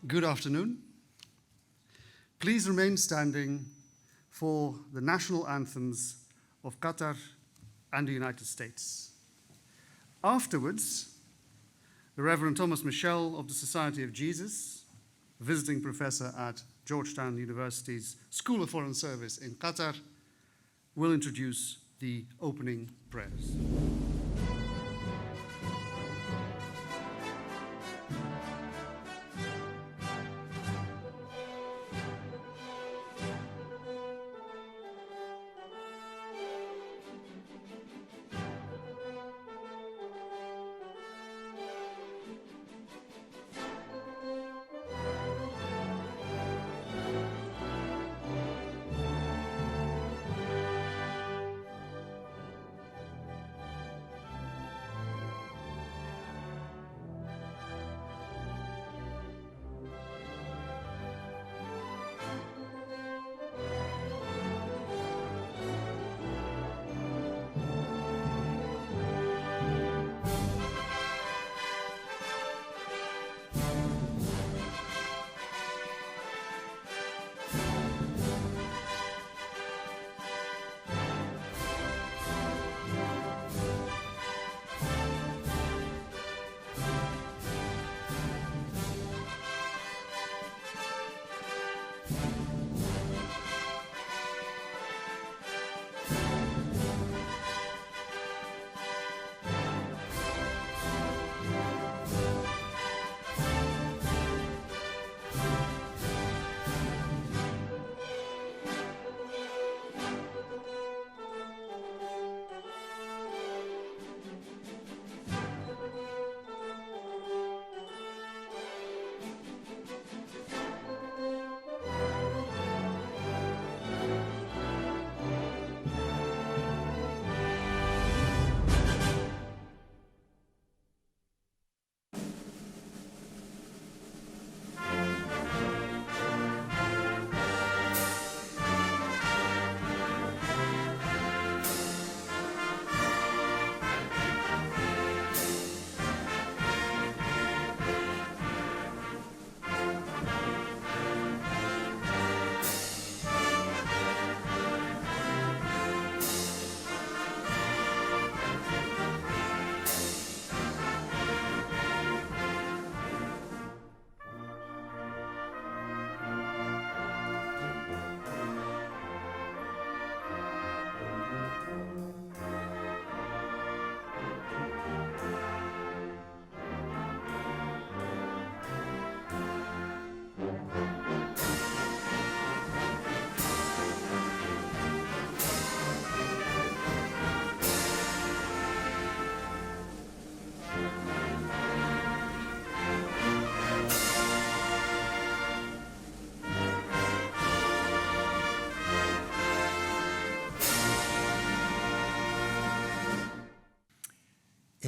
Good afternoon. Please remain standing for the national anthems of Qatar and the United States. Afterwards, the Reverend Thomas Michel of the Society of Jesus, visiting professor at Georgetown University's School of Foreign Service in Qatar, will introduce the opening prayers.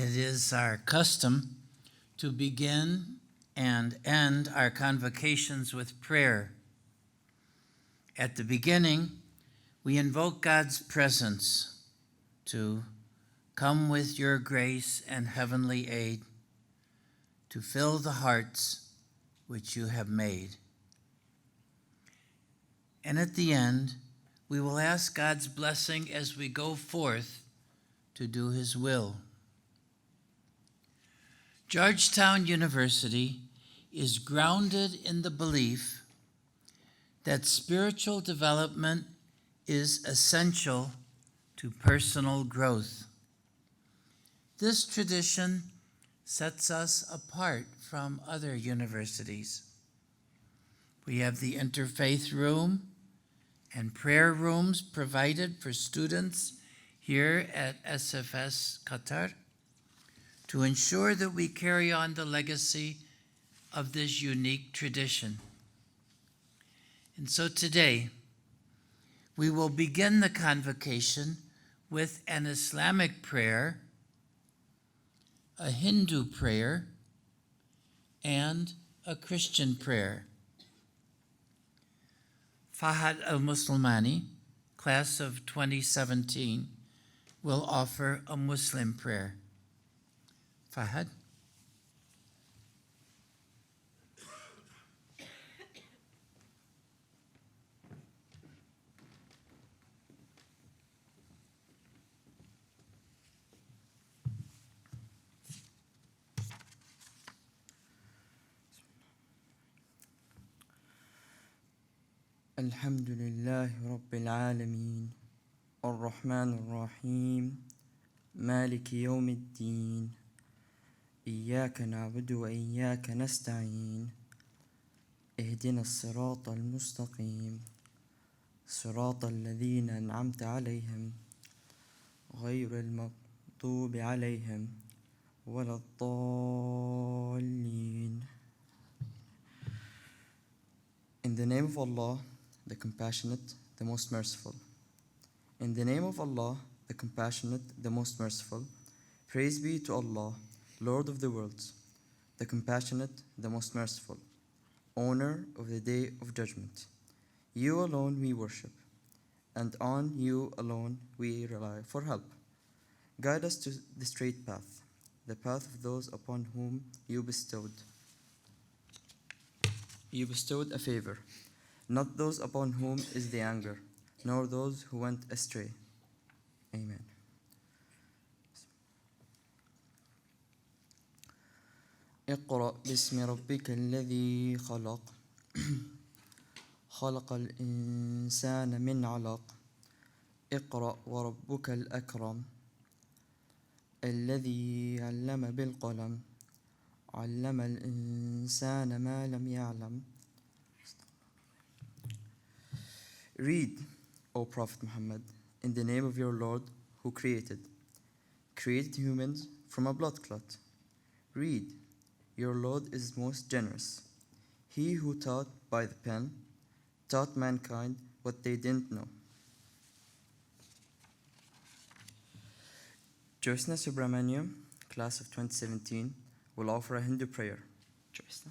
It is our custom to begin and end our convocations with prayer. At the beginning, we invoke God's presence to come with your grace and heavenly aid to fill the hearts which you have made. And at the end, we will ask God's blessing as we go forth to do his will. Georgetown University is grounded in the belief that spiritual development is essential to personal growth. This tradition sets us apart from other universities. We have the interfaith room and prayer rooms provided for students here at SFS Qatar to ensure that we carry on the legacy of this unique tradition. And so today, we will begin the convocation with an Islamic prayer, a Hindu prayer, and a Christian prayer. Fahad al-Muslimani, class of 2017, will offer a Muslim prayer. Fahad. الحمد لله رب العالمين الرحمن الرحيم مالك يوم الدين إياك نعبد وإياك نستعين اهدنا الصراط المستقيم صراط الذين أنعمت عليهم غير المغضوب عليهم ولا الضالين. In the name of Allah, the Compassionate, the Most Merciful. In the name of Allah, the Compassionate, the Most Merciful. Praise be to Allah, Lord of the worlds, the Compassionate, the Most Merciful, Owner of the Day of Judgment. You alone we worship, and on you alone we rely for help. Guide us to the straight path, the path of those upon whom you bestowed a favor, not those upon whom is the anger, nor those who went astray. Amen. اقرأ باسم ربك الذي خلق خلق الإنسان من علق اقرأ وربك الأكرم الذي علم بالقلم علم الإنسان ما لم يعلم. Read, O Prophet Muhammad, in the name of your Lord who created humans from a blood clot. Read, your Lord is most generous. He who taught by the pen taught mankind what they didn't know. Joyce Subramaniam, class of 2017, will offer a Hindu prayer. Joyce.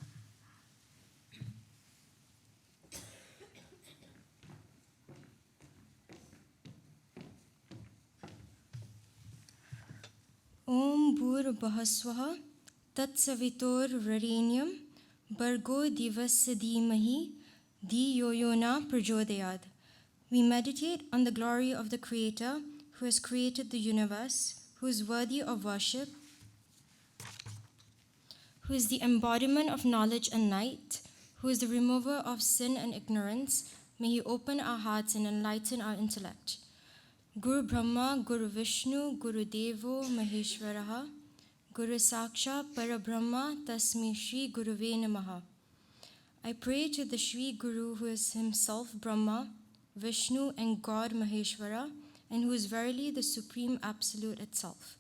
Om Bhur-Bhaswaha Tat-Savitor-Varenyam Bhargo Divasya Dhimahi Dhiyo Yo Na Prachodayad. We meditate on the glory of the Creator who has created the universe, who is worthy of worship, who is the embodiment of knowledge and light, who is the remover of sin and ignorance. May He open our hearts and enlighten our intellect. Guru Brahma, Guru Vishnu, Guru Devo Maheshwaraha, Guru Saksha Parabrahma, Tasmi Shri Guruve Namaha. I pray to the Shri Guru who is himself Brahma, Vishnu and God Maheshwara, and who is verily the Supreme Absolute itself.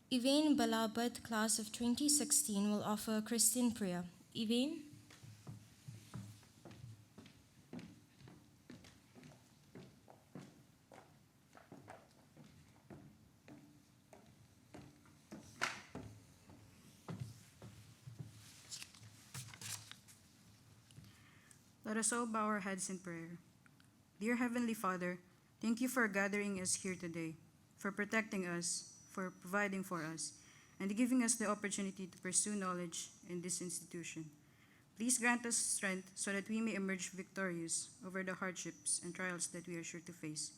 Evain Balabad, class of 2016, will offer a Christian prayer. Evain. Let us all bow our heads in prayer. Dear Heavenly Father, thank you for gathering us here today, for protecting us, for providing for us, and giving us the opportunity to pursue knowledge in this institution. Please grant us strength so that we may emerge victorious over the hardships and trials that we are sure to face,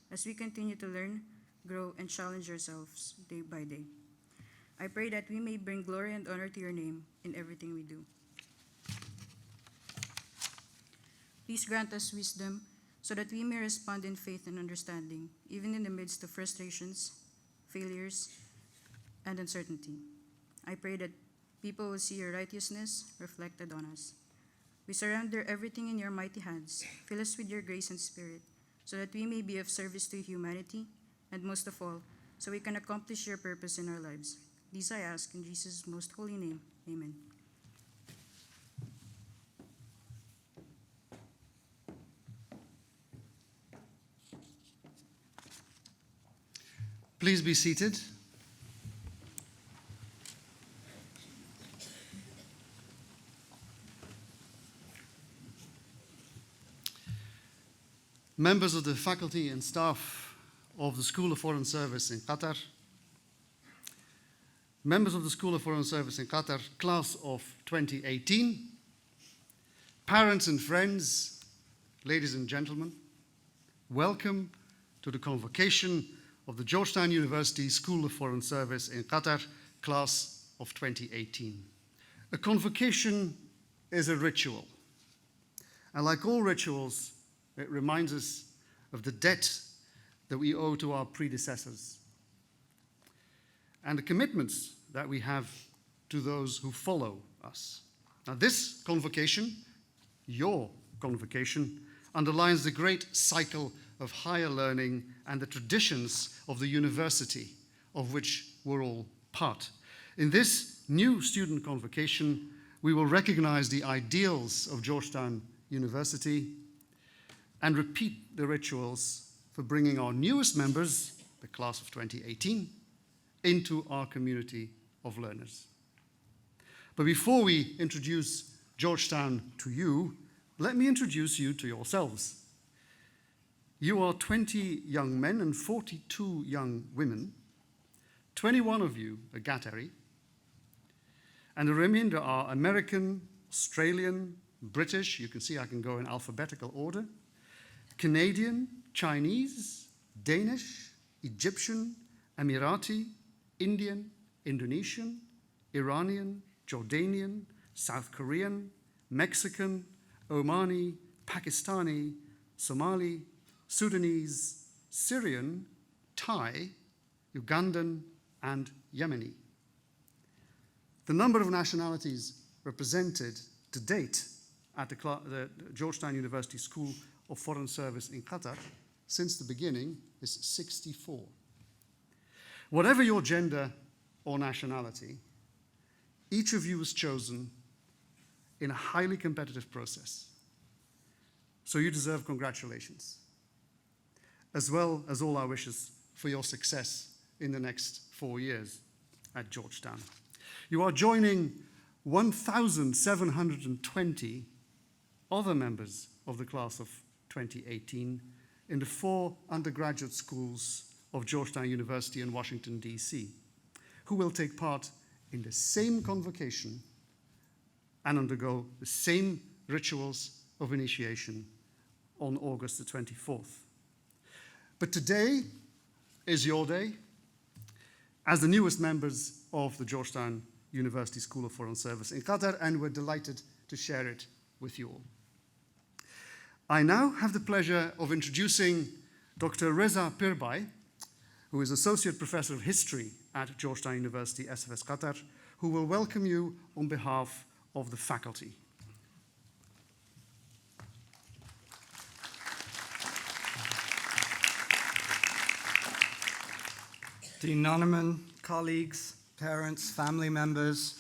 as we continue to learn, grow, and challenge ourselves day by day. I pray that we may bring glory and honor to your name in everything we do. Please grant us wisdom so that we may respond in faith and understanding, even in the midst of frustrations, failures, and uncertainty. I pray that people will see your righteousness reflected on us. We surrender everything in your mighty hands. Fill us with your grace and spirit, so that we may be of service to humanity, and most of all, so we can accomplish your purpose in our lives. These I ask in Jesus' most holy name. Amen. Please be seated. Members of the faculty and staff of the School of Foreign Service in Qatar, members of the School of Foreign Service in Qatar, class of 2018, parents and friends, ladies and gentlemen, welcome to the convocation of the Georgetown University School of Foreign Service in Qatar, class of 2018. A convocation is a ritual, And like all rituals, it reminds us of the debt that we owe to our predecessors and the commitments that we have to those who follow us. Now, this convocation, your convocation, underlines the great cycle of higher learning and the traditions of the university of which we're all part. In this new student convocation, we will recognize the ideals of Georgetown University and repeat the rituals for bringing our newest members, the class of 2018, into our community of learners. But before we introduce Georgetown to you, let me introduce you to yourselves. You are 20 young men and 42 young women. 21 of you are Qatari, and the remainder are American, Australian, British, you can see I can go in alphabetical order, Canadian, Chinese, Danish, Egyptian, Emirati, Indian, Indonesian, Iranian, Jordanian, South Korean, Mexican, Omani, Pakistani, Somali, Sudanese, Syrian, Thai, Ugandan, and Yemeni. The number of nationalities represented to date at the Georgetown University School of Foreign Service in Qatar since the beginning is 64. Whatever your gender or nationality, each of you was chosen in a highly competitive process. So you deserve congratulations, as well as all our wishes for your success in the next 4 years at Georgetown. You are joining 1,720 other members of the class of 2018 in the 4 undergraduate schools of Georgetown University in Washington, D.C., who will take part in the same convocation and undergo the same rituals of initiation on August the 24th. But today is your day as the newest members of the Georgetown University School of Foreign Service in Qatar, and we're delighted to share it with you all. I now have the pleasure of introducing Dr. Reza Pirbay, who is Associate Professor of History at Georgetown University, SFS Qatar, who will welcome you on behalf of the faculty. Dean Noneman, colleagues, parents, family members,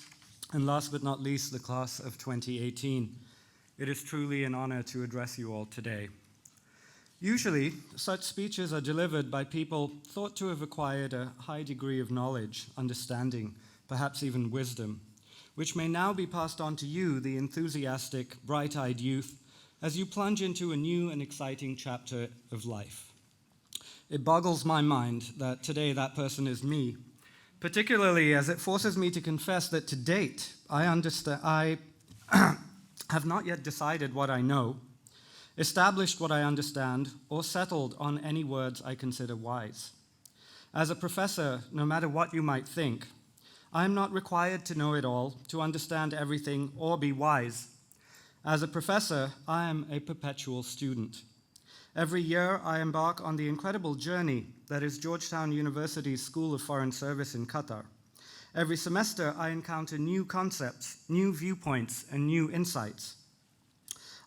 and last but not least, the class of 2018. It is truly an honor to address you all today. Usually, such speeches are delivered by people thought to have acquired a high degree of knowledge, understanding, perhaps even wisdom, which may now be passed on to you, the enthusiastic, bright-eyed youth, as you plunge into a new and exciting chapter of life. It boggles my mind that today that person is me, particularly as it forces me to confess that to date, I have not yet decided what I know, established what I understand, or settled on any words I consider wise. As a professor, no matter what you might think, I am not required to know it all, to understand everything, or be wise. As a professor, I am a perpetual student. Every year, I embark on the incredible journey that is Georgetown University's School of Foreign Service in Qatar. Every semester, I encounter new concepts, new viewpoints, and new insights.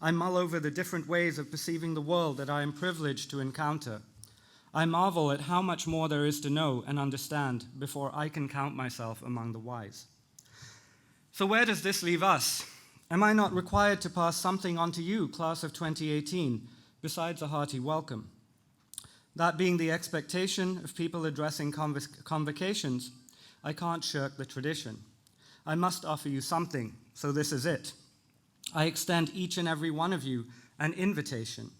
I mull over the different ways of perceiving the world that I am privileged to encounter. I marvel at how much more there is to know and understand before I can count myself among the wise. So where does this leave us? Am I not required to pass something on to you, class of 2018, besides a hearty welcome? That being the expectation of people addressing convocations, I can't shirk the tradition. I must offer you something, so this is it. I extend each and every one of you an invitation.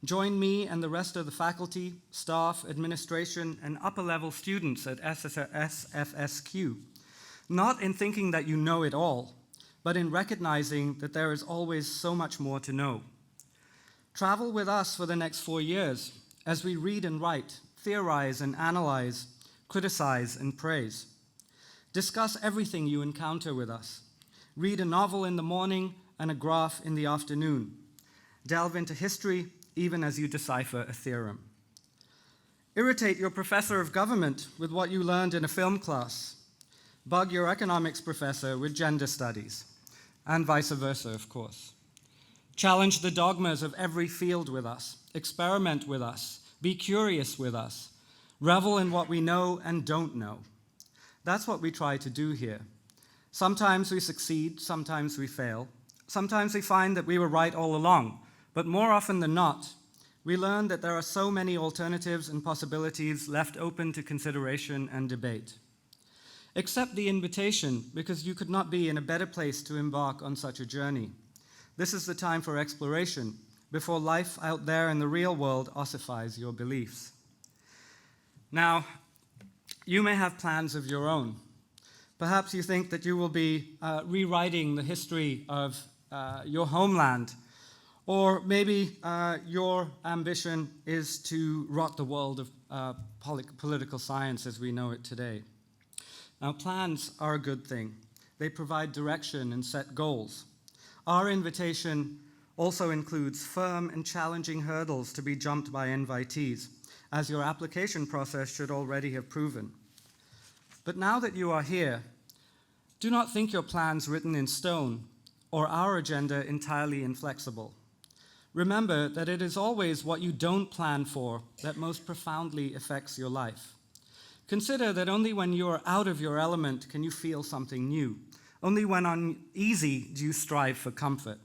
Join me and the rest of the faculty, staff, administration, and upper-level students at SFS-Q, not in thinking that you know it all, but in recognizing that there is always so much more to know. Travel with us for the next 4 years as we read and write, theorize and analyze, criticize and praise. Discuss everything you encounter with us. Read a novel in the morning and a graph in the afternoon. Delve into history even as you decipher a theorem. Irritate your professor of government with what you learned in a film class. Bug your economics professor with gender studies, and vice versa, of course. Challenge the dogmas of every field with us. Experiment with us. Be curious with us. Revel in what we know and don't know. That's what we try to do here. Sometimes we succeed, sometimes we fail. Sometimes we find that we were right all along, but more often than not, we learn that there are so many alternatives and possibilities left open to consideration and debate. Accept the invitation, because you could not be in a better place to embark on such a journey. This is the time for exploration, before life out there in the real world ossifies your beliefs. Now, you may have plans of your own. Perhaps you think that you will be rewriting the history of your homeland, or maybe your ambition is to rock the world of political science as we know it today. Now, plans are a good thing. They provide direction and set goals. Our invitation also includes firm and challenging hurdles to be jumped by invitees, as your application process should already have proven. But now that you are here, do not think your plans written in stone or our agenda entirely inflexible. Remember that it is always what you don't plan for that most profoundly affects your life. Consider that only when you are out of your element can you feel something new. Only when uneasy do you strive for comfort.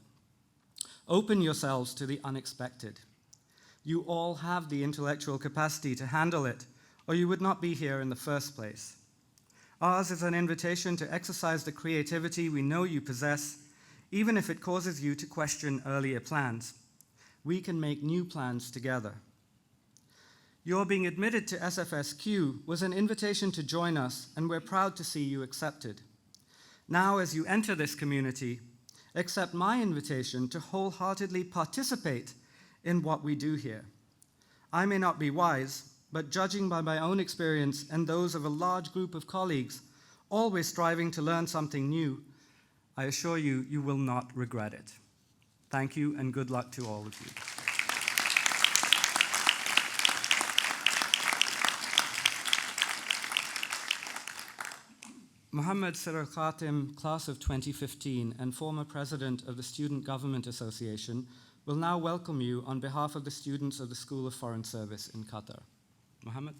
Open yourselves to the unexpected. You all have the intellectual capacity to handle it, or you would not be here in the first place. Ours is an invitation to exercise the creativity we know you possess, even if it causes you to question earlier plans. We can make new plans together. Your being admitted to SFS-Q was an invitation to join us, and we're proud to see you accepted. Now, as you enter this community, accept my invitation to wholeheartedly participate in what we do here. I may not be wise, but judging by my own experience and those of a large group of colleagues, always striving to learn something new, I assure you, you will not regret it. Thank you, and good luck to all of you. Mohammed Sir Khatim, class of 2015 and former president of the Student Government Association, will now welcome you on behalf of the students of the School of Foreign Service in Qatar. Mohammed.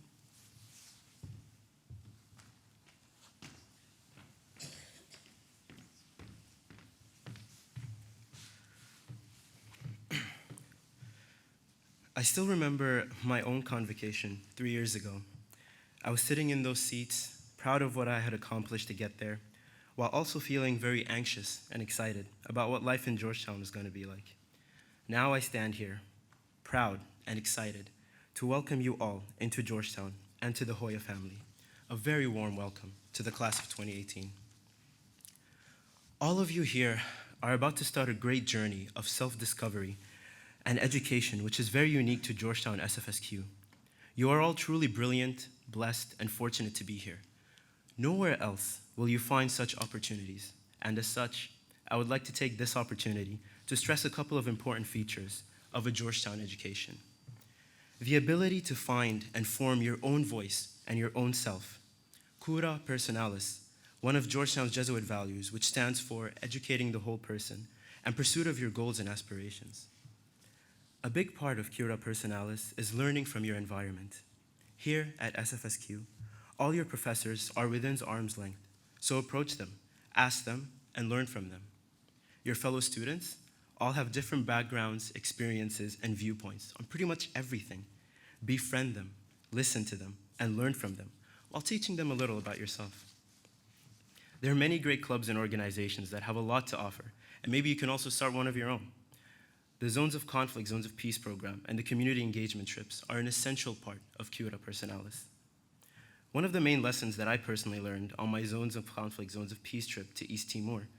I still remember my own convocation 3 years ago. I was sitting in those seats, proud of what I had accomplished to get there, while also feeling very anxious and excited about what life in Georgetown was going to be like. Now I stand here, proud and excited, to welcome you all into Georgetown and to the Hoya family. A very warm welcome to the class of 2018. All of you here are about to start a great journey of self-discovery and education, which is very unique to Georgetown SFS-Q. You are all truly brilliant, blessed, and fortunate to be here. Nowhere else will you find such opportunities, and as such, I would like to take this opportunity to stress a couple of important features of a Georgetown education. The ability to find and form your own voice and your own self. Cura personalis, one of Georgetown's Jesuit values, which stands for educating the whole person and pursuit of your goals and aspirations. A big part of Cura personalis is learning from your environment. Here at SFS-Q, all your professors are within arm's length, so approach them, ask them, and learn from them. Your fellow students all have different backgrounds, experiences, and viewpoints on pretty much everything. Befriend them, listen to them, and learn from them, while teaching them a little about yourself. There are many great clubs and organizations that have a lot to offer, and maybe you can also start one of your own. The Zones of Conflict, Zones of Peace program and the community engagement trips are an essential part of Cura personalis. One of the main lessons that I personally learned on my Zones of Conflict, Zones of Peace trip to East Timor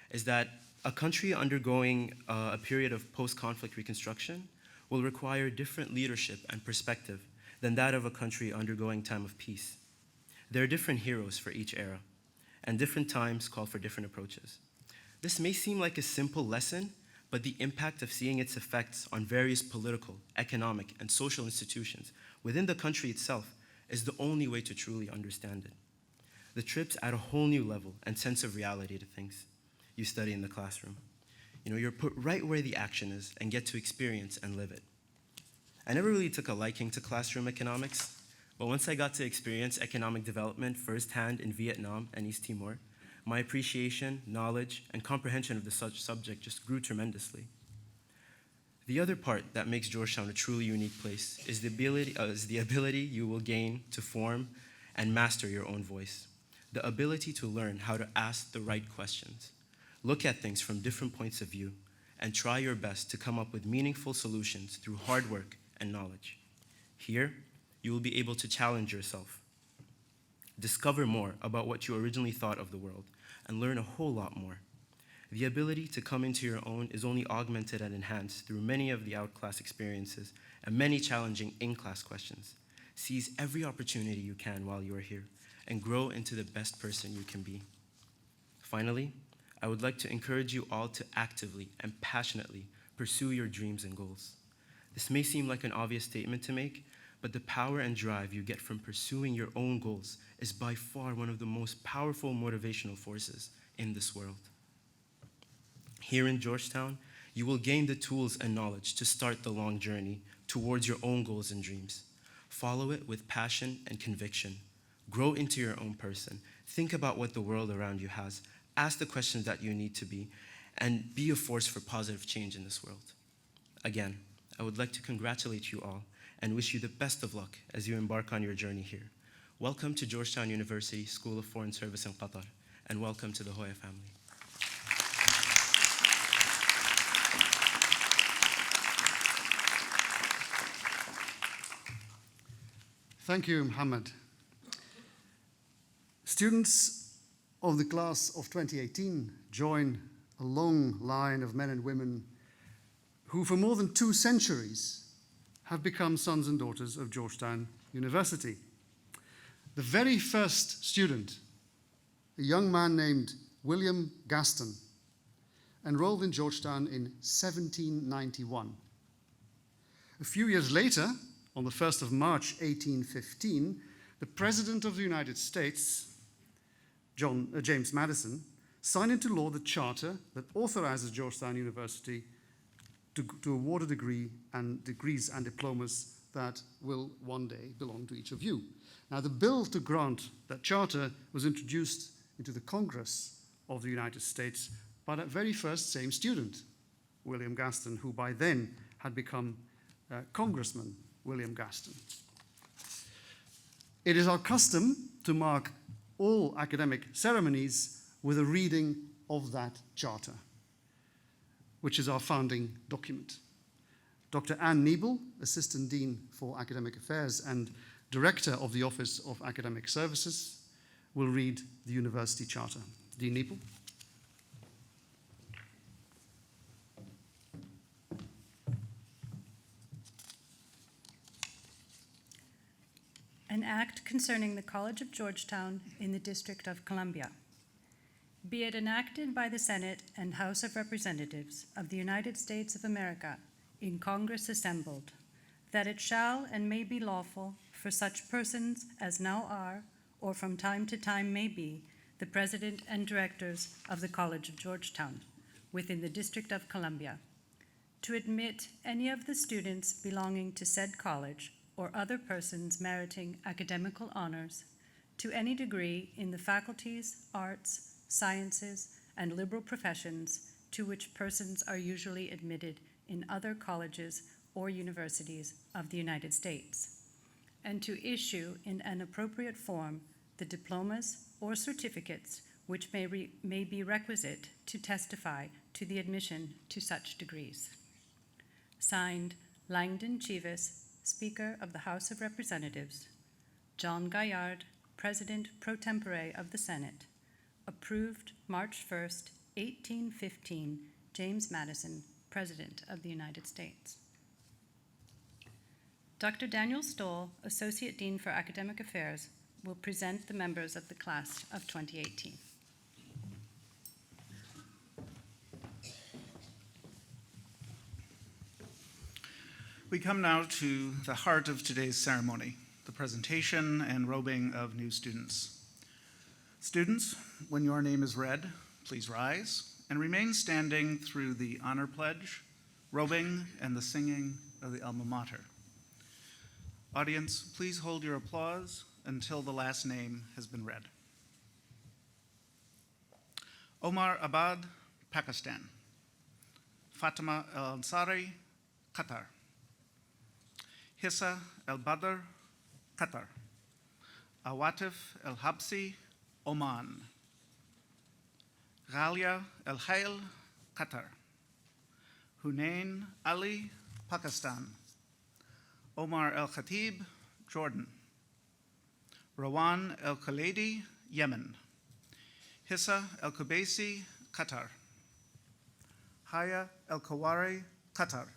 is that a country undergoing a period of post-conflict reconstruction will require different leadership and perspective than that of a country undergoing time of peace. There are different heroes for each era, and different times call for different approaches. This may seem like a simple lesson, but the impact of seeing its effects on various political, economic, and social institutions within the country itself is the only way to truly understand it. The trips add a whole new level and sense of reality to things you study in the classroom. You're put right where the action is and get to experience and live it. I never really took a liking to classroom economics, but once I got to experience economic development firsthand in Vietnam and East Timor, my appreciation, knowledge, and comprehension of the such subject just grew tremendously. The other part that makes Georgetown a truly unique place is the ability you will gain to form and master your own voice. The ability to learn how to ask the right questions, look at things from different points of view, and try your best to come up with meaningful solutions through hard work and knowledge. Here, you will be able to challenge yourself, discover more about what you originally thought of the world, and learn a whole lot more. The ability to come into your own is only augmented and enhanced through many of the out-class experiences and many challenging in-class questions. Seize every opportunity you can while you are here and grow into the best person you can be. Finally, I would like to encourage you all to actively and passionately pursue your dreams and goals. This may seem like an obvious statement to make, but the power and drive you get from pursuing your own goals is by far one of the most powerful motivational forces in this world. Here in Georgetown, you will gain the tools and knowledge to start the long journey towards your own goals and dreams. Follow it with passion and conviction. Grow into your own person. Think about what the world around you has. Ask the questions that you need to be, and be a force for positive change in this world. Again, I would like to congratulate you all and wish you the best of luck as you embark on your journey here. Welcome to Georgetown University School of Foreign Service in Qatar, and welcome to the Hoya family. Thank you, Mohammed. Students of the class of 2018 join a long line of men and women who for more than 2 centuries have become sons and daughters of Georgetown University. The very first student, a young man named William Gaston, enrolled in Georgetown in 1791. A few years later, on the 1st of March 1815, the President of the United States, James Madison, signed into law the charter that authorizes Georgetown University to award a degree and degrees and diplomas that will one day belong to each of you. Now, the bill to grant that charter was introduced into the Congress of the United States by that very first same student, William Gaston, who by then had become Congressman William Gaston. It is our custom to mark all academic ceremonies with a reading of that charter, which is our founding document. Dr. Anne Niebel, Assistant Dean for Academic Affairs and Director of the Office of Academic Services, will read the university charter. Dean Niebel. An act concerning the College of Georgetown in the District of Columbia. Be it enacted by the Senate and House of Representatives of the United States of America in Congress assembled, that it shall and may be lawful for such persons as now are, or from time to time may be, the President and Directors of the College of Georgetown within the District of Columbia, to admit any of the students belonging to said college or other persons meriting academical honors to any degree in the faculties, arts, sciences, and liberal professions to which persons are usually admitted in other colleges or universities of the United States, and to issue in an appropriate form the diplomas or certificates which may be requisite to testify to the admission to such degrees. Signed, Langdon Chivas, Speaker of the House of Representatives. John Gaillard, President pro tempore of the Senate. Approved March 1st, 1815, James Madison, President of the United States. Dr. Daniel Stoll, Associate Dean for Academic Affairs, will present the members of the class of 2018. We come now to the heart of today's ceremony, the presentation and robing of new students. Students, when your name is read, please rise and remain standing through the honor pledge, robing, and the singing of the alma mater. Audience, please hold your applause until the last name has been read. Omar Abad, Pakistan. Fatima El Ansari, Qatar. Hissa El Badr, Qatar. Awatif El Habsi, Oman. Ghalia El Hayl, Qatar. Hunain Ali, Pakistan. Omar El Khatib, Jordan. Rawan El Khaledi, Yemen. Hissa El Kubaisi, Qatar. Haya El Kawari, Qatar.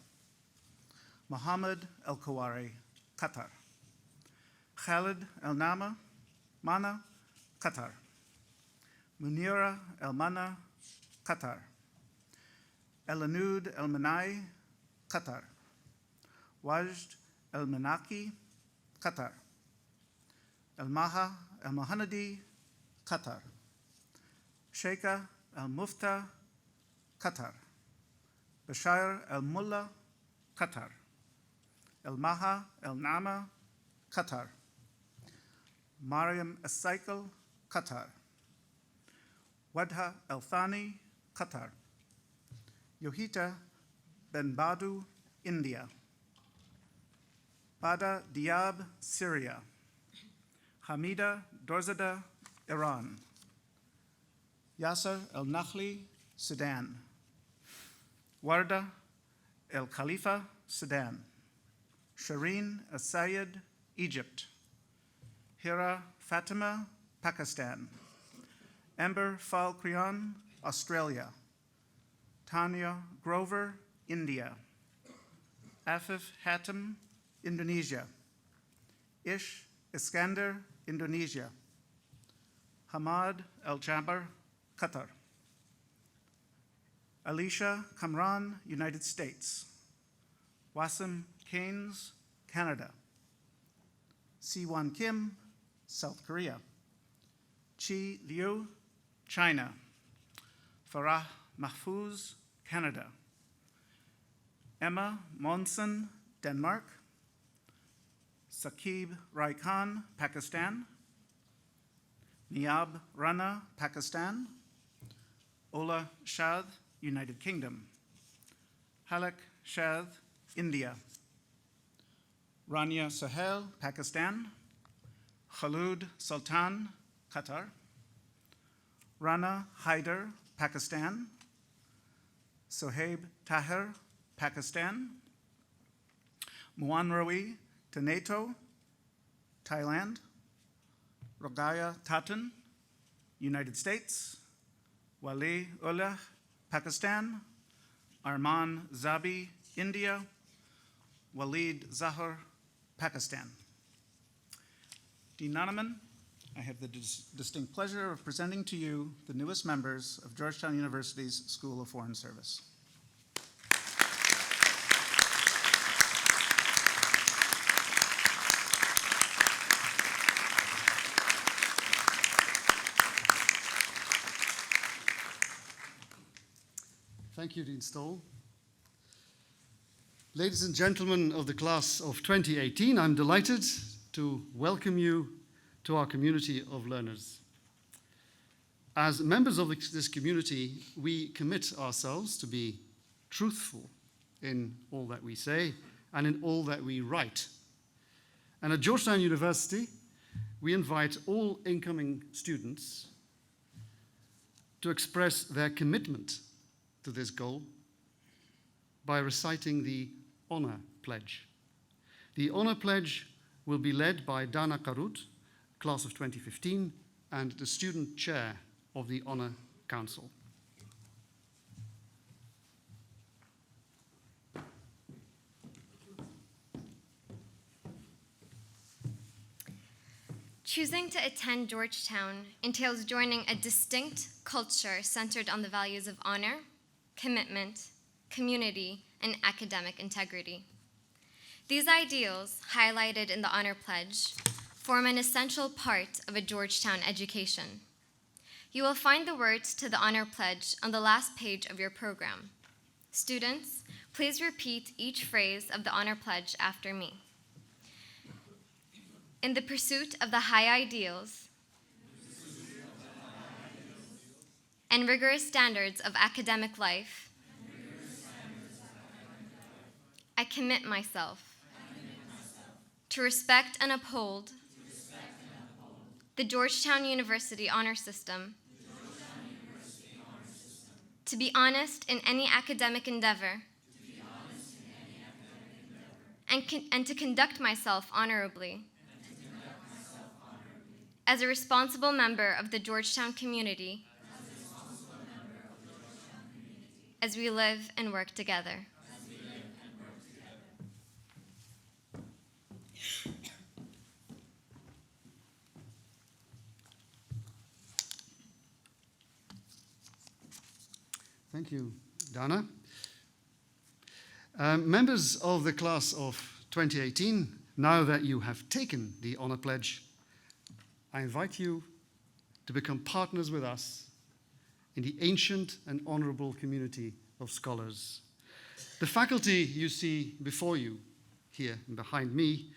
Mohammed El Kawari, Qatar. Khalid El Nama, Mana, Qatar. Munira El Mana, Qatar. Elanud El Manai, Qatar. Wajd El Manaki, Qatar. El Maha El Mohanadi, Qatar. Sheikha El Mufta, Qatar. Bashir El Mullah, Qatar. El Maha El Nama, Qatar. Mariam As-Saikal, Qatar. Wadha El Thani, Qatar. Yohita Ben Badu, India. Bada Diab, Syria. Hamida Dorzada, Iran. Yasser El Nakhli, Sudan. Warda El Khalifa, Sudan. Shireen El Sayed, Egypt. Hira Fatima, Pakistan. Amber Fal Kriyan, Australia. Tanya Grover, India. Afif Hatem, Indonesia. Ish Iskander, Indonesia. Hamad El Jaber, Qatar. Alicia Kamran, United States. Wasim Keynes, Canada. Siwon Kim, South Korea. Chi Liu, China. Farah Mahfouz, Canada. Emma Monson, Denmark. Saqib Rai Khan, Pakistan. Niab Rana, Pakistan. Ola Shad, United Kingdom. Halak Shad, India. Rania Sahel, Pakistan. Khalud Sultan, Qatar. Rana Haider, Pakistan. Sohaib Tahir, Pakistan. Muanrawi Taneto, Thailand. Rogaya Tatan, United States. Wali Ullah, Pakistan. Arman Zabi, India. Walid Zahar, Pakistan. Dean Nonaman, I have the distinct pleasure of presenting to you the newest members of Georgetown University's School of Foreign Service. Thank you, Dean Stoll. Ladies and gentlemen of the class of 2018, I'm delighted to welcome you to our community of learners. As members of this community, we commit ourselves to be truthful in all that we say and in all that we write. And at Georgetown University, we invite all incoming students to express their commitment to this goal by reciting the Honor Pledge. The Honor Pledge will be led by Dana Karut, class of 2015, and the student chair of the Honor Council. Choosing to attend Georgetown entails joining a distinct culture centered on the values of honor, commitment, community, and academic integrity. These ideals, highlighted in the Honor Pledge, form an essential part of a Georgetown education. You will find the words to the Honor Pledge on the last page of your program. Students, please repeat each phrase of the Honor Pledge after me. In the pursuit of the high ideals and rigorous standards of academic life, I commit myself to respect and uphold the Georgetown University Honor System, to be honest in any academic endeavor, and to conduct myself honorably as a responsible member of the Georgetown community as we live and work together. Thank you, Dana. Members of the class of 2018, now that you have taken the Honor Pledge, I invite you to become partners with us in the ancient and honorable community of scholars. The faculty you see before you, here and behind me,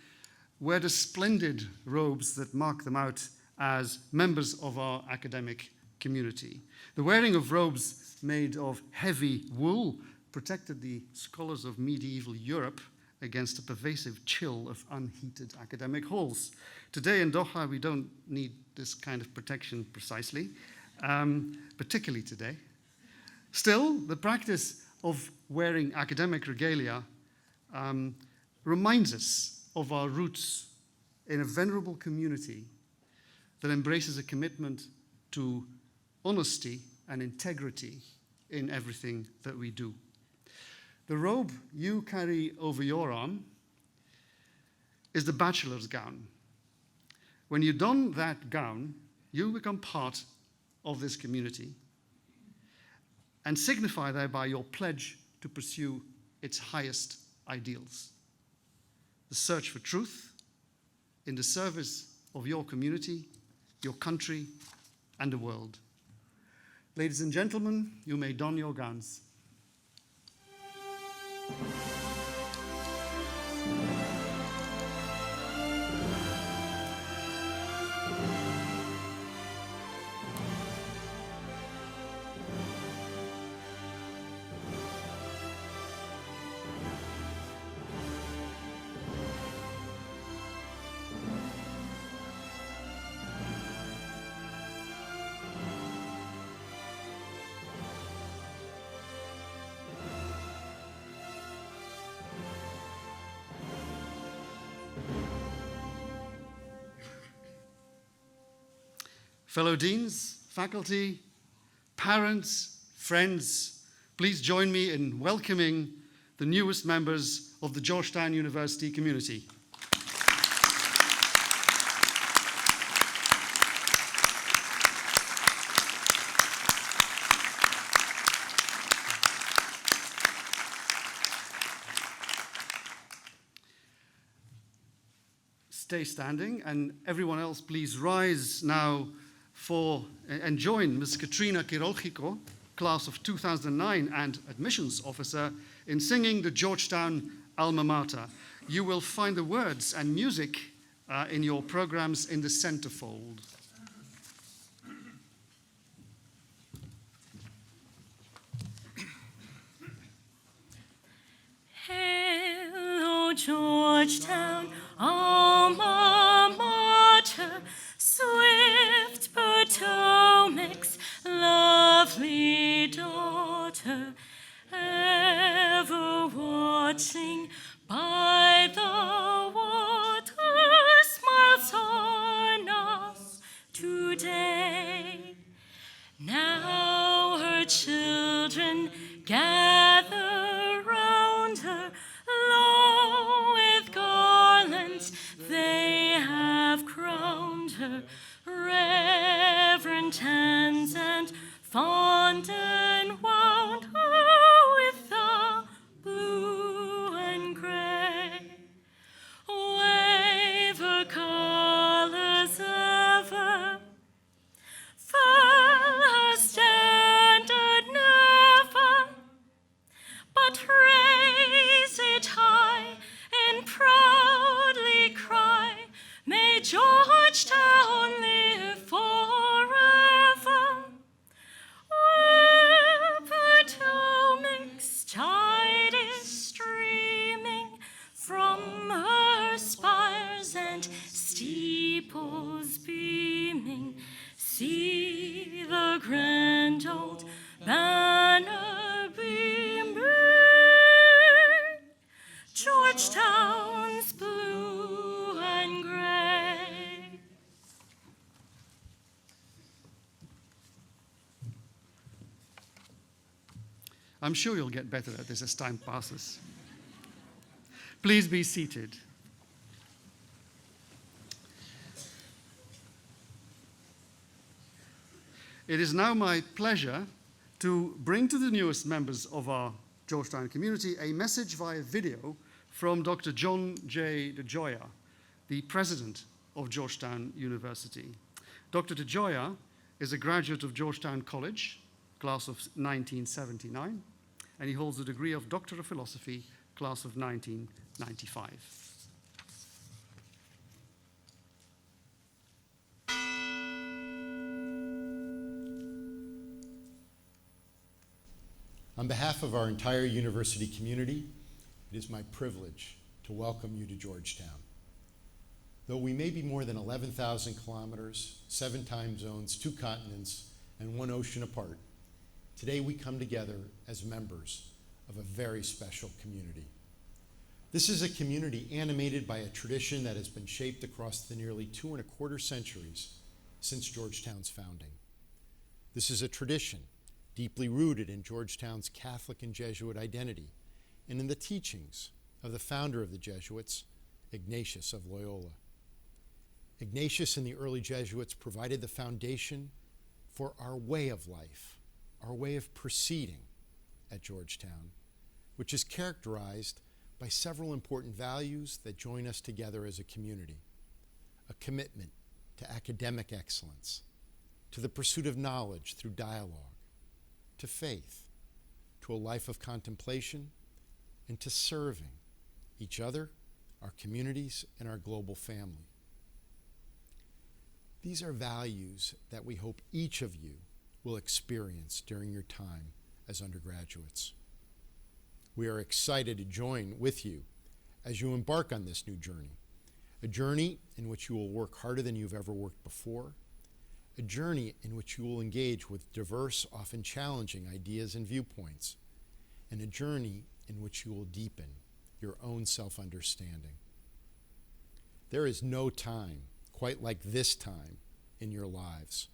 wear the splendid robes that mark them out as members of our academic community. The wearing of robes made of heavy wool protected the scholars of medieval Europe against a pervasive chill of unheated academic halls. Today in Doha, we don't need this kind of protection precisely, particularly today. Still, the practice of wearing academic regalia reminds us of our roots in a venerable community that embraces a commitment to honesty and integrity in everything that we do. The robe you carry over your arm is the bachelor's gown. When you don that gown, you become part of this community and signify thereby your pledge to pursue its highest ideals. The search for truth in the service of your community, your country, and the world. Ladies and gentlemen, you may don your gowns. Fellow deans, faculty, parents, friends, please join me in welcoming the newest members of the Georgetown University community. Stay standing, and everyone else please rise now and join Ms. Katrina Kirolchiko, class of 2009 and admissions officer, in singing the Georgetown alma mater. You will find the words and music in your programs in the centerfold. Hello, Georgetown, alma mater, swift Potomac's lovely daughter, ever watching by the water, smiles on us today. Now her children gather round her, low with garlands but raise it high and proudly cry, may Georgetown live forever. Where Potomac's tide is streaming from her spires and steeples beaming, see the grand old banner beaming, Georgetown's blue and gray. I'm sure you'll get better at this as time passes. Please be seated. It is now my pleasure to bring to the newest members of our Georgetown community a message via video from Dr. John J. DeGioia, the president of Georgetown University. Dr. DeGioia is a graduate of Georgetown College, class of 1979, and he holds the degree of Doctor of Philosophy, class of 1995. On behalf of our entire university community, it is my privilege to welcome you to Georgetown. Though we may be more than 11,000 kilometers, 7 time zones, 2 continents, and 1 ocean apart, today we come together as members of a very special community. This is a community animated by a tradition that has been shaped across the nearly 2¼ centuries since Georgetown's founding. This is a tradition deeply rooted in Georgetown's Catholic and Jesuit identity and in the teachings of the founder of the Jesuits, Ignatius of Loyola. Ignatius and the early Jesuits provided the foundation for our way of life, our way of proceeding at Georgetown, which is characterized by several important values that join us together as a community: a commitment to academic excellence, to the pursuit of knowledge through dialogue, to faith, to a life of contemplation, and to serving each other, our communities, and our global family. These are values that we hope each of you will experience during your time as undergraduates. We are excited to join with you as you embark on this new journey, a journey in which you will work harder than you've ever worked before, a journey in which you will engage with diverse, often challenging ideas and viewpoints, and a journey in which you will deepen your own self-understanding. There is no time quite like this time in your lives.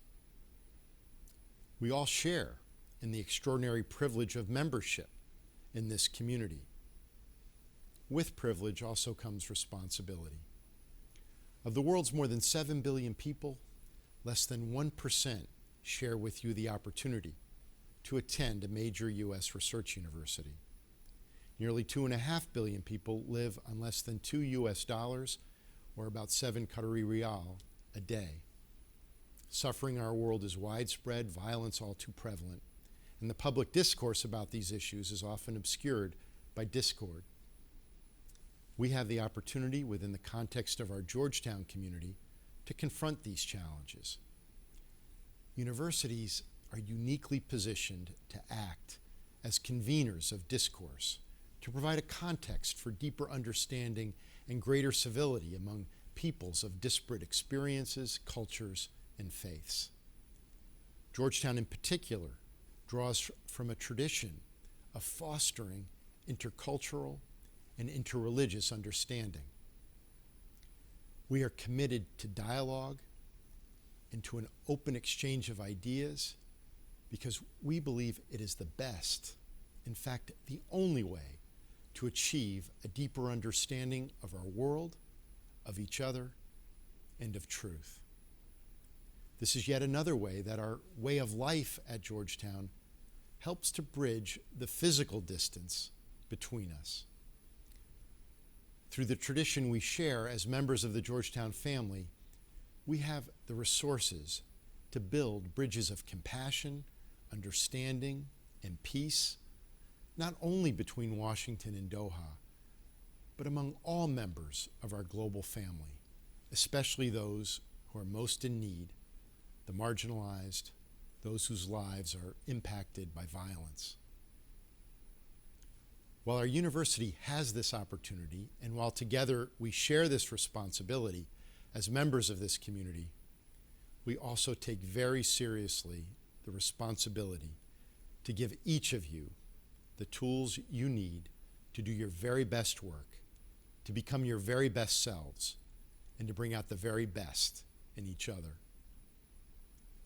We all share in the extraordinary privilege of membership in this community. With privilege also comes responsibility. Of the world's more than 7 billion people, less than 1% share with you the opportunity to attend a major U.S. research university. Nearly 2.5 billion people live on less than $2 or about 7 Qatari riyal a day. Suffering in our world is widespread, violence all too prevalent, and the public discourse about these issues is often obscured by discord. We have the opportunity within the context of our Georgetown community to confront these challenges. Universities are uniquely positioned to act as conveners of discourse, to provide a context for deeper understanding and greater civility among peoples of disparate experiences, cultures, and faiths. Georgetown in particular draws from a tradition of fostering intercultural and interreligious understanding. We are committed to dialogue and to an open exchange of ideas because we believe it is the best, in fact, the only way to achieve a deeper understanding of our world, of each other, and of truth. This is yet another way that our way of life at Georgetown helps to bridge the physical distance between us. Through the tradition we share as members of the Georgetown family, we have the resources to build bridges of compassion, understanding, and peace not only between Washington and Doha, but among all members of our global family, especially those who are most in need, the marginalized, those whose lives are impacted by violence. While our university has this opportunity, and while together we share this responsibility as members of this community, we also take very seriously the responsibility to give each of you the tools you need to do your very best work, to become your very best selves, and to bring out the very best in each other.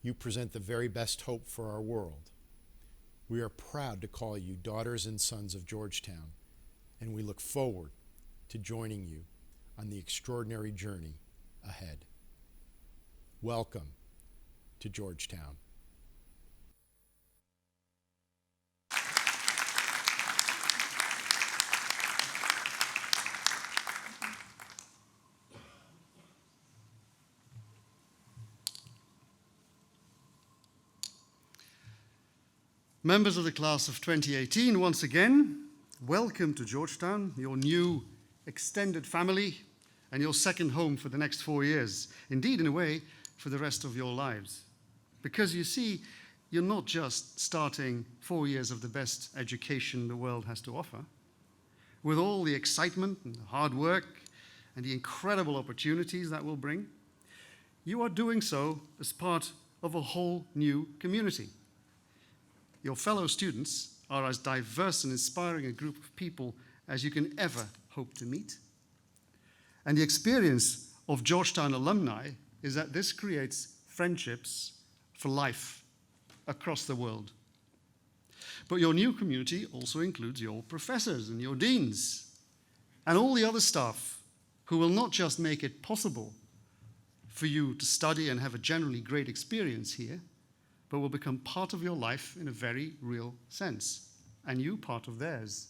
You present the very best hope for our world. We are proud to call you daughters and sons of Georgetown, and we look forward to joining you on the extraordinary journey ahead. Welcome to Georgetown. Members of the class of 2018, once again, welcome to Georgetown, your new extended family and your second home for the next 4 years. Indeed, in a way, for the rest of your lives. Because you see, you're not just starting 4 years of the best education the world has to offer. With all the excitement and the hard work and the incredible opportunities that will bring, you are doing so as part of a whole new community. Your fellow students are as diverse and inspiring a group of people as you can ever hope to meet. And the experience of Georgetown alumni is that this creates friendships for life across the world. But your new community also includes your professors and your deans and all the other staff who will not just make it possible for you to study and have a generally great experience here, but will become part of your life in a very real sense, and you part of theirs.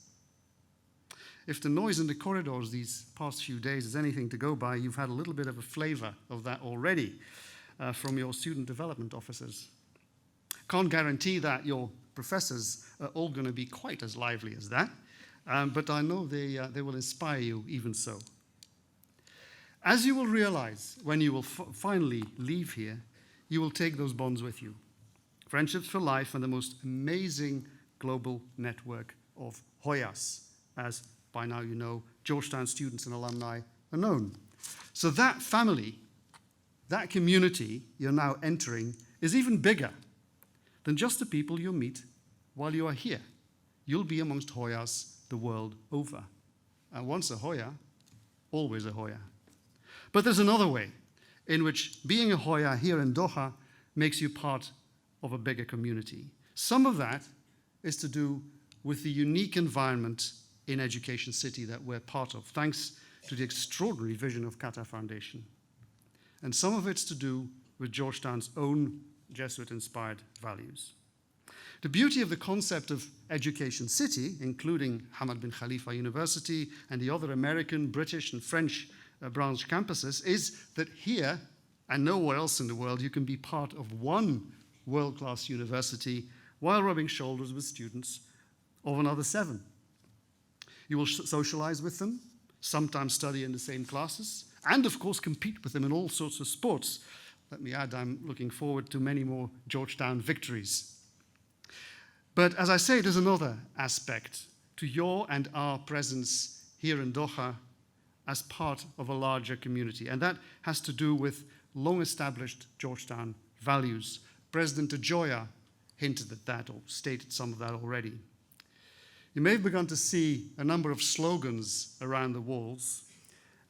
If the noise in the corridors these past few days is anything to go by, you've had a little bit of a flavor of that already from your student development officers. Can't guarantee that your professors are all going to be quite as lively as that, but I know they will inspire you even so. As you will realize when you will finally leave here, you will take those bonds with you. Friendships for life and the most amazing global network of Hoyas, as by now you know, Georgetown students and alumni are known. So that family, that community you're now entering is even bigger than just the people you'll meet while you are here. You'll be amongst Hoyas the world over. And once a Hoya, always a Hoya. But there's another way in which being a Hoya here in Doha makes you part of a bigger community. Some of that is to do with the unique environment in Education City that we're part of, thanks to the extraordinary vision of Qatar Foundation. And some of it's to do with Georgetown's own Jesuit-inspired values. The beauty of the concept of Education City, including Hamad bin Khalifa University and the other American, British, and French branch campuses, is that here and nowhere else in the world you can be part of one world-class university while rubbing shoulders with students of another 7. You will socialize with them, sometimes study in the same classes, and of course compete with them in all sorts of sports. Let me add, I'm looking forward to many more Georgetown victories. But as I say, there's another aspect to your and our presence here in Doha as part of a larger community, and that has to do with long-established Georgetown values. President Ajoya hinted at that or stated some of that already. You may have begun to see a number of slogans around the walls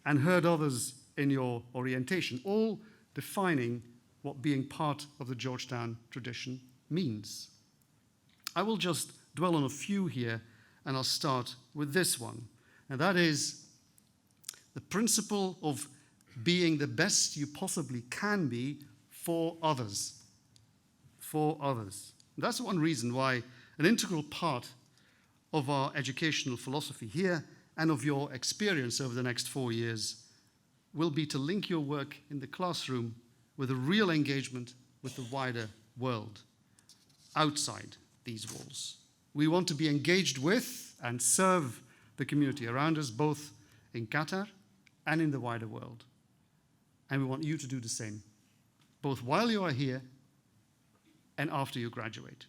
and heard others in your orientation, all defining what being part of the Georgetown tradition means. I will just dwell on a few here, and I'll start with this one, and that is the principle of being the best you possibly can be for others. For others. That's one reason why an integral part of our educational philosophy here and of your experience over the next 4 years will be to link your work in the classroom with a real engagement with the wider world outside these walls. We want to be engaged with and serve the community around us, both in Qatar and in the wider world. And we want you to do the same, both while you are here and after you graduate.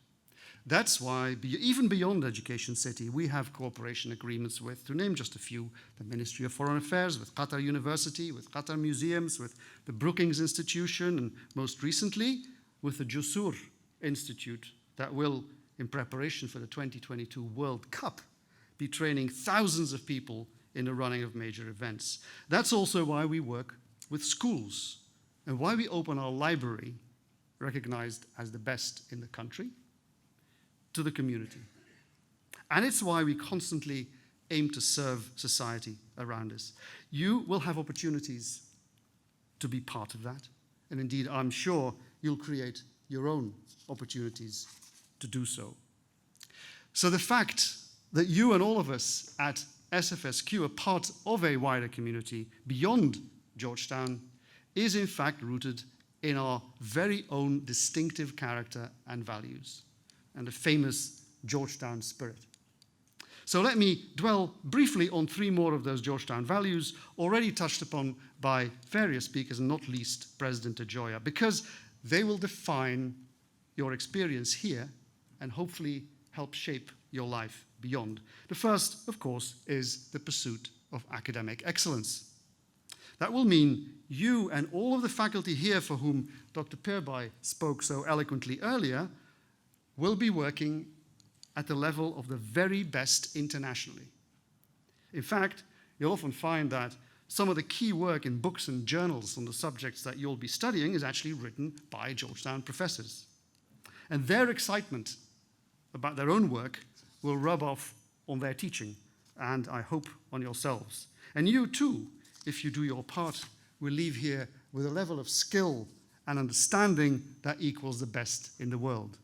That's why, even beyond Education City, we have cooperation agreements with, to name just a few, the Ministry of Foreign Affairs, with Qatar University, with Qatar Museums, with the Brookings Institution, and most recently, with the Jusur Institute that will, in preparation for the 2022 World Cup, be training thousands of people in the running of major events. That's also why we work with schools and why we open our library, recognized as the best in the country, to the community. And it's why we constantly aim to serve society around us. You will have opportunities to be part of that. And indeed, I'm sure you'll create your own opportunities to do so. So the fact that you and all of us at SFS-Q are part of a wider community beyond Georgetown is in fact rooted in our very own distinctive character and values, and the famous Georgetown spirit. So let me dwell briefly on three more of those Georgetown values, already touched upon by various speakers, and not least President Ajoya, because they will define your experience here and hopefully help shape your life beyond. The first, of course, is the pursuit of academic excellence. That will mean you and all of the faculty here, for whom Dr. Pirbay spoke so eloquently earlier, will be working at the level of the very best internationally. In fact, you'll often find that some of the key work in books and journals on the subjects that you'll be studying is actually written by Georgetown professors. And their excitement about their own work will rub off on their teaching, and I hope on yourselves. And you too, if you do your part, will leave here with a level of skill and understanding that equals the best in the world.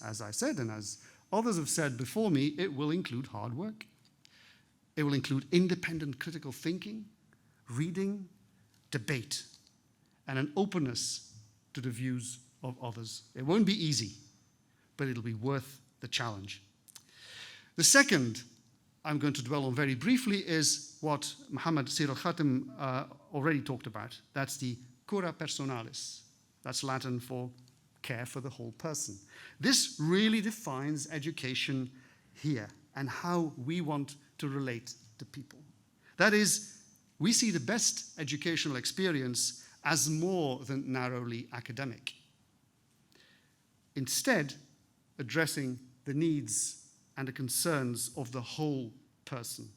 As I said, and as others have said before me, it will include hard work. It will include independent critical thinking, reading, debate, and an openness to the views of others. It won't be easy, but it'll be worth the challenge. The second I'm going to dwell on very briefly is what Muhammad Sir al-Khatim already talked about. That's the cura personalis. That's Latin for care for the whole person. This really defines education here and how we want to relate to people. That is, we see the best educational experience as more than narrowly academic. Instead, addressing the needs and the concerns of the whole person.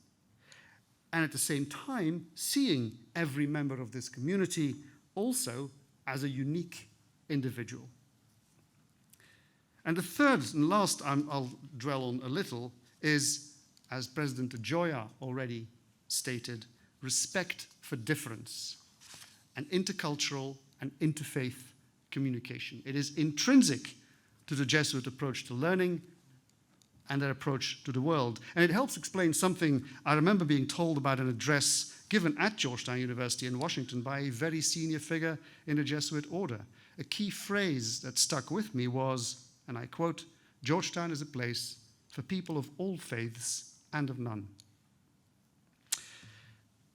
And at the same time, seeing every member of this community also as a unique individual. And the third and last I'll dwell on a little is, as President Ajoya already stated, respect for difference and intercultural and interfaith communication. It is intrinsic to the Jesuit approach to learning and their approach to the world. And it helps explain something I remember being told about an address given at Georgetown University in Washington by a very senior figure in the Jesuit order. A key phrase that stuck with me was, and I quote, "Georgetown is a place for people of all faiths and of none."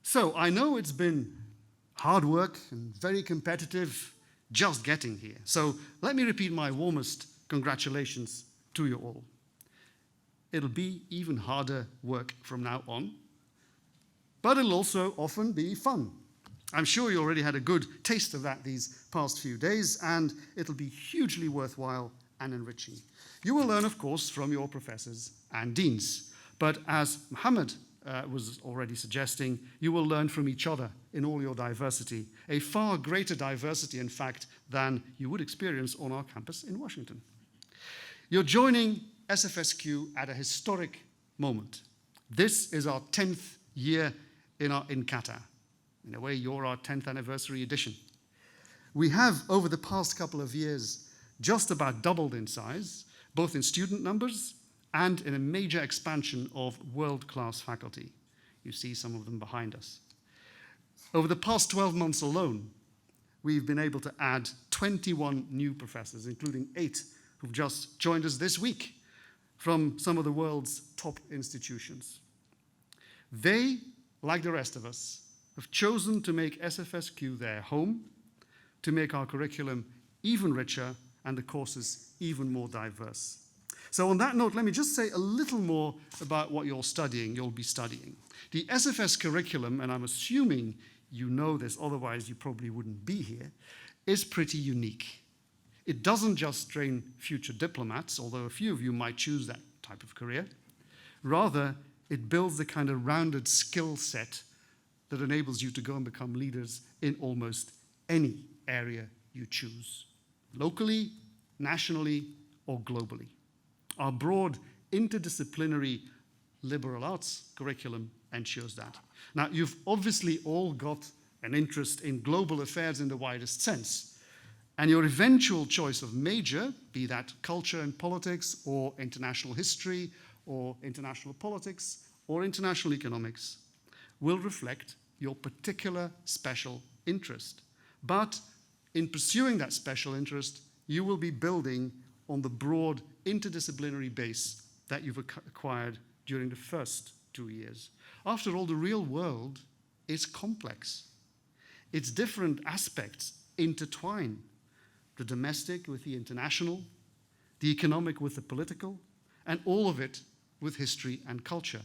So I know it's been hard work and very competitive just getting here. So let me repeat my warmest congratulations to you all. It'll be even harder work from now on, but it'll also often be fun. I'm sure you already had a good taste of that these past few days, and it'll be hugely worthwhile and enriching. You will learn, of course, from your professors and deans, but as Muhammad was already suggesting, you will learn from each other in all your diversity, a far greater diversity, in fact, than you would experience on our campus in Washington. You're joining SFS-Q at a historic moment. This is our 10th year in Qatar. In a way, you're our 10th anniversary edition. We have, over the past couple of years, just about doubled in size, both in student numbers and in a major expansion of world-class faculty. You see some of them behind us. Over the past 12 months alone, we've been able to add 21 new professors, including 8 who've just joined us this week. from some of the world's top institutions. They, like the rest of us, have chosen to make SFS-Q their home, to make our curriculum even richer and the courses even more diverse. So on that note, let me just say a little more about what you'll be studying. The SFS curriculum, and I'm assuming you know this, otherwise you probably wouldn't be here, is pretty unique. It doesn't just train future diplomats, although a few of you might choose that type of career. Rather, it builds the kind of rounded skill set that enables you to go and become leaders in almost any area you choose, locally, nationally, or globally. Our broad interdisciplinary liberal arts curriculum ensures that. Now, you've obviously all got an interest in global affairs in the widest sense, and your eventual choice of major, be that culture and politics, or international history, or international politics, or international economics, will reflect your particular special interest. But in pursuing that special interest, you will be building on the broad interdisciplinary base that you've acquired during the first 2 years. After all, the real world is complex. Its different aspects intertwine, the domestic with the international, the economic with the political, and all of it with history and culture.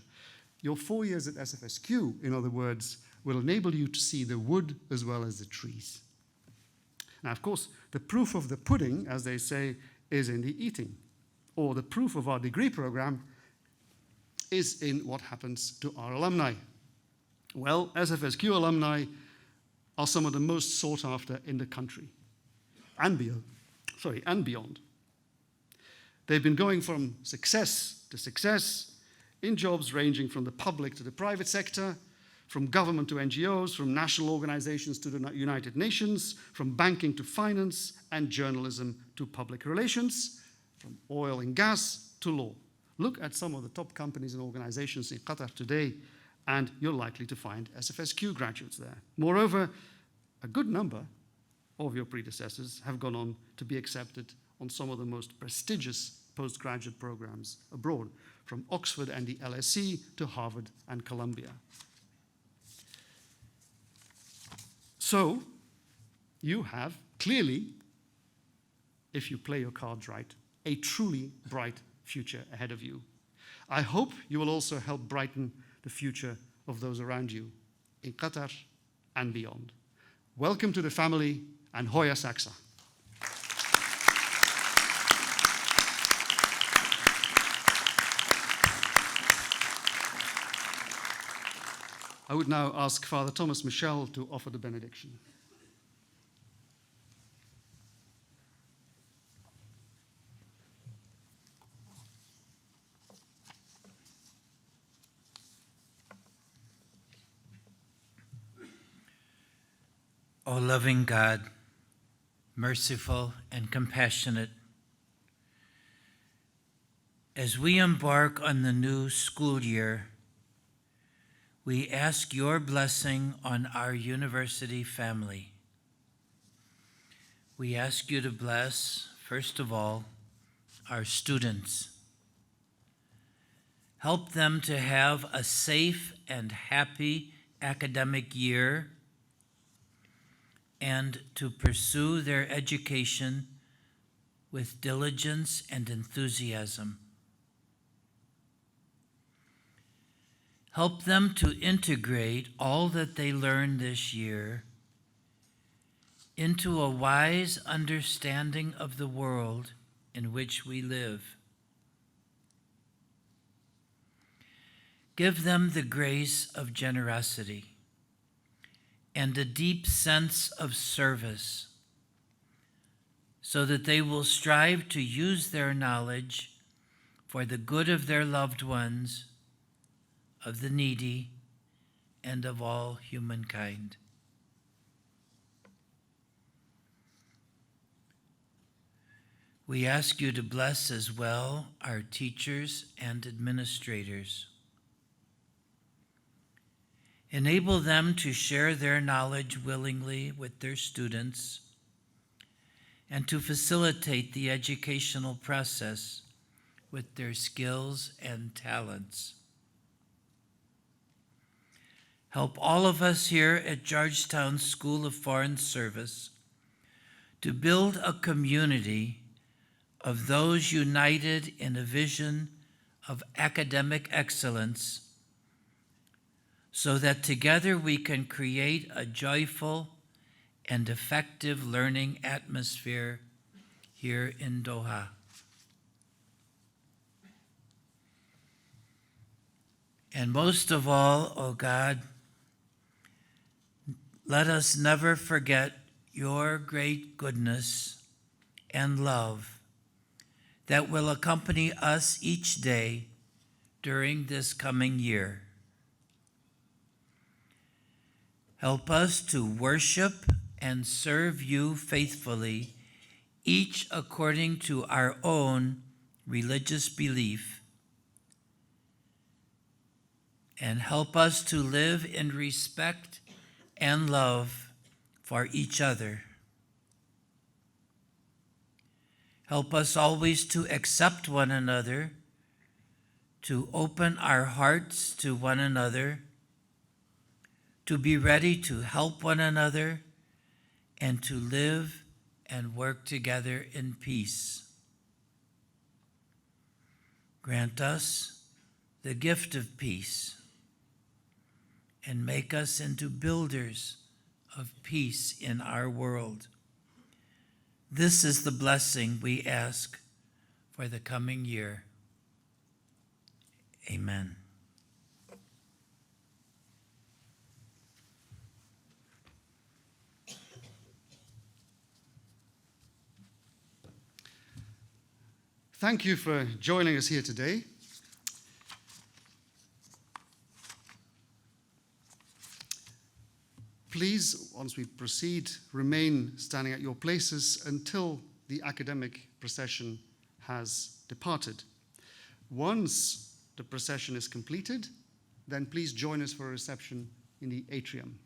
Your 4 years at SFS-Q, in other words, will enable you to see the wood as well as the trees. Now, of course, the proof of the pudding, as they say, is in the eating. Or the proof of our degree program is in what happens to our alumni. Well, SFS-Q alumni are some of the most sought after in the country and beyond. They've been going from success to success in jobs ranging from the public to the private sector, from government to NGOs, from national organizations to the United Nations, from banking to finance, and journalism to public relations, from oil and gas to law. Look at some of the top companies and organizations in Qatar today, and you're likely to find SFS-Q graduates there. Moreover, a good number of your predecessors have gone on to be accepted on some of the most prestigious postgraduate programs abroad, from Oxford and the LSE to Harvard and Columbia. So, you have clearly, if you play your cards right, a truly bright future ahead of you. I hope you will also help brighten the future of those around you in Qatar and beyond. Welcome to the family, and Hoya Saxa. I would now ask Father Thomas Michel to offer the benediction. O loving God, merciful and compassionate, as we embark on the new school year, we ask your blessing on our university family. We ask you to bless, first of all, our students. Help them to have a safe and happy academic year and to pursue their education with diligence and enthusiasm. Help them to integrate all that they learn this year into a wise understanding of the world in which we live. Give them the grace of generosity and a deep sense of service, so that they will strive to use their knowledge for the good of their loved ones, of the needy, and of all humankind. We ask you to bless as well our teachers and administrators. Enable them to share their knowledge willingly with their students and to facilitate the educational process with their skills and talents. Help all of us here at Georgetown School of Foreign Service to build a community of those united in a vision of academic excellence, so that together we can create a joyful and effective learning atmosphere here in Doha. And most of all, O God, let us never forget your great goodness and love that will accompany us each day during this coming year. Help us to worship and serve you faithfully, each according to our own religious belief, and help us to live in respect and love for each other. Help us always to accept one another, to open our hearts to one another, to be ready to help one another, and to live and work together in peace. Grant us the gift of peace and make us into builders of peace in our world. This is the blessing we ask for the coming year. Amen. Thank you for joining us here today. Please, once we proceed, remain standing at your places until the academic procession has departed. Once the procession is completed, then please join us for a reception in the atrium.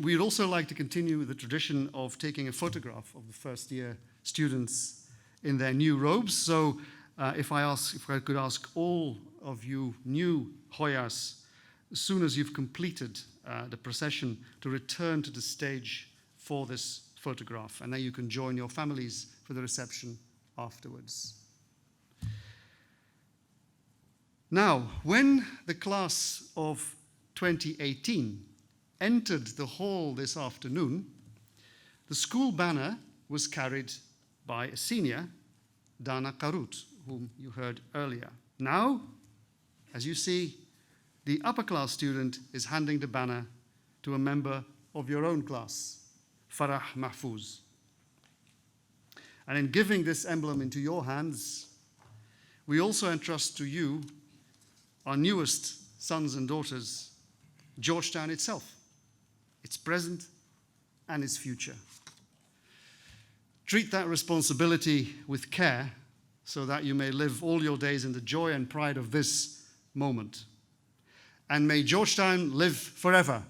We'd also like to continue the tradition of taking a photograph of the first year students in their new robes. So if I could ask all of you new Hoyas, as soon as you've completed the procession, to return to the stage for this photograph, and then you can join your families for the reception afterwards. Now, when the class of 2018 entered the hall this afternoon, the school banner was carried by a senior, Dana Karut, whom you heard earlier. Now, as you see, the upper class student is handing the banner to a member of your own class, Farah Mahfouz. And in giving this emblem into your hands, we also entrust to you our newest sons and daughters, Georgetown itself, its present and its future. Treat that responsibility with care so that you may live all your days in the joy and pride of this moment. And may Georgetown live forever.